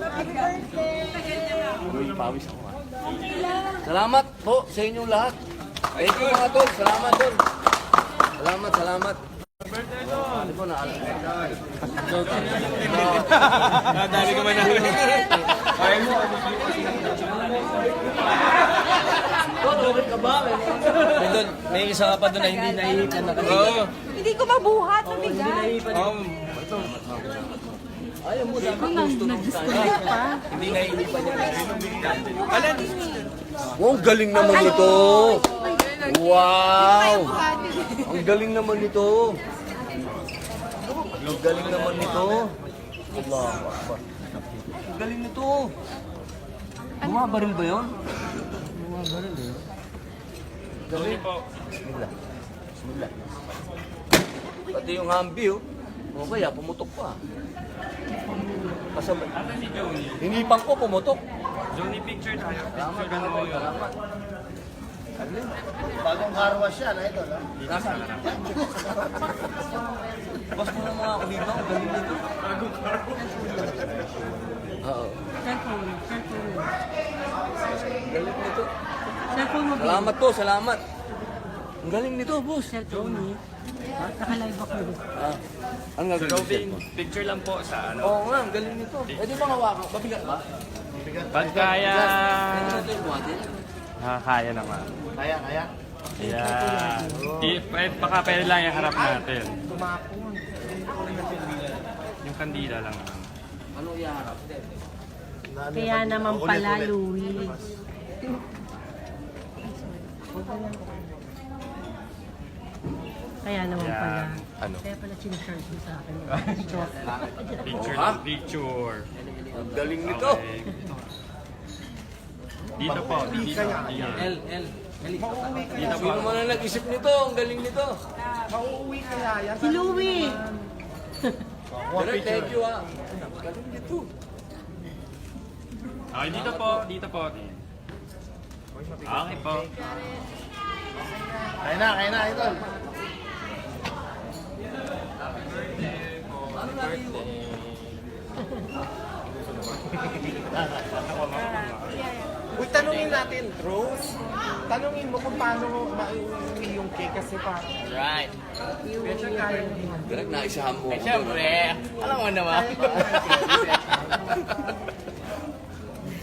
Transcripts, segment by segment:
Happy birthday! Uy, pawis ako ha. Salamat po sa inyong lahat. Thank you mga tol. Salamat tol. Salamat, salamat. Ano po na? Dami ka man namin. Kaya mo. Okay ka ba? Doon, may isa ka pa doon na hindi naihipan na kanina. Oo. Hindi ko mabuhat, mabigat. Ayaw mo dapat gusto nung Hindi naihipan niya. Alan? Oh, ang galing naman nito. Wow! Ang galing naman nito. Ang galing naman nito. Allah Akbar. Ang galing nito. Bumabaril ba yun? Bumabaril eh. Galing po. Bismillah. Bismillah. Pati yung hambi oh. O kaya pumutok pa. Kasabay. Hinipang ko pumutok. Johnny, picture tayo. Salamat, salamat. Bagong car wash yan, ito, no? Nasaan na? Bas mo na mga kuligaw, ang galing nito. Bagong car wash. Oo. Cellphone. Ang galing nito. Cellphone mo. Salamat po, salamat. Ang galing nito, boss. Cellphone mo. Naka-live ako. Ah, ang galing Robin, nito. picture lang po sa ano. Oo nga, ang galing nito. Eh, di ba hawakan? Mabigat ba? Pagkaya... Kaya ito yung buhatin? Kaya naman. Kaya, kaya. Yeah. Baka pwede lang yung harap natin. Yung kandila lang. Ano iharap? Kaya naman pala, Louie. Kaya naman Yeah. pala. Ano? Kaya pala sinacharge mo sa akin. Picture Ha? lang, picture. Ang galing nito. Okay. Dito po, dito. L. Dito po. Sino man ang nag-isip nito? Ang galing nito. Si Louie! Direk, thank you ah. Ang galing nito. Okay, dito po, dito po. Okay po. Kaya na, ito. Uy, tanungin natin, Rose. Tanungin mo kung paano mauuwi yung cake kasi pa. Right. Direk, naisahan mo. Siyempre, alam mo naman.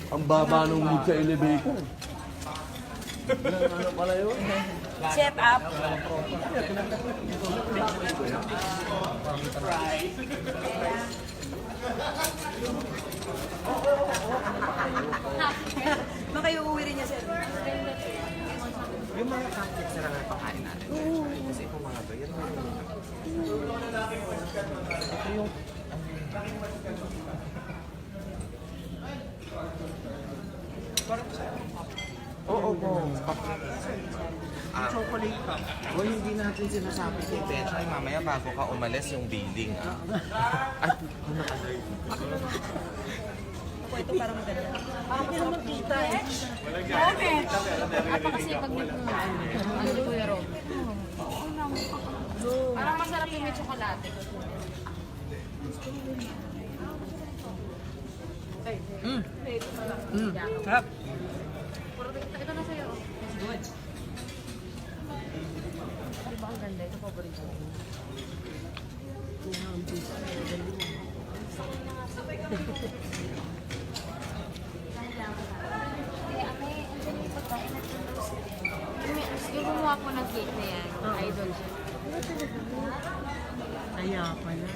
Ang baba nung mood sa elevator. Ano pala yun? Set up. Baka yung uwi rin niya, sir. Yung mga cupcakes na lang pakain natin. Kasi itong mga to, yan mga ito yung... Oo po. Chocolate ka. O hindi natin sinasabi kay Bench, ay mamaya bago ka umalis yung billing. Ay, Ako, ito parang maganda. Parang hindi naman kita eh. Apa kasi pag ano ni Kuya Rob? Parang masarap yung may tsokolate. Sarap. Ito na sa'yo. Good. Diba ang ganda? Ito paborito ko. Yung gumawa ko ng cake na yan, idol siya. Kaya pala.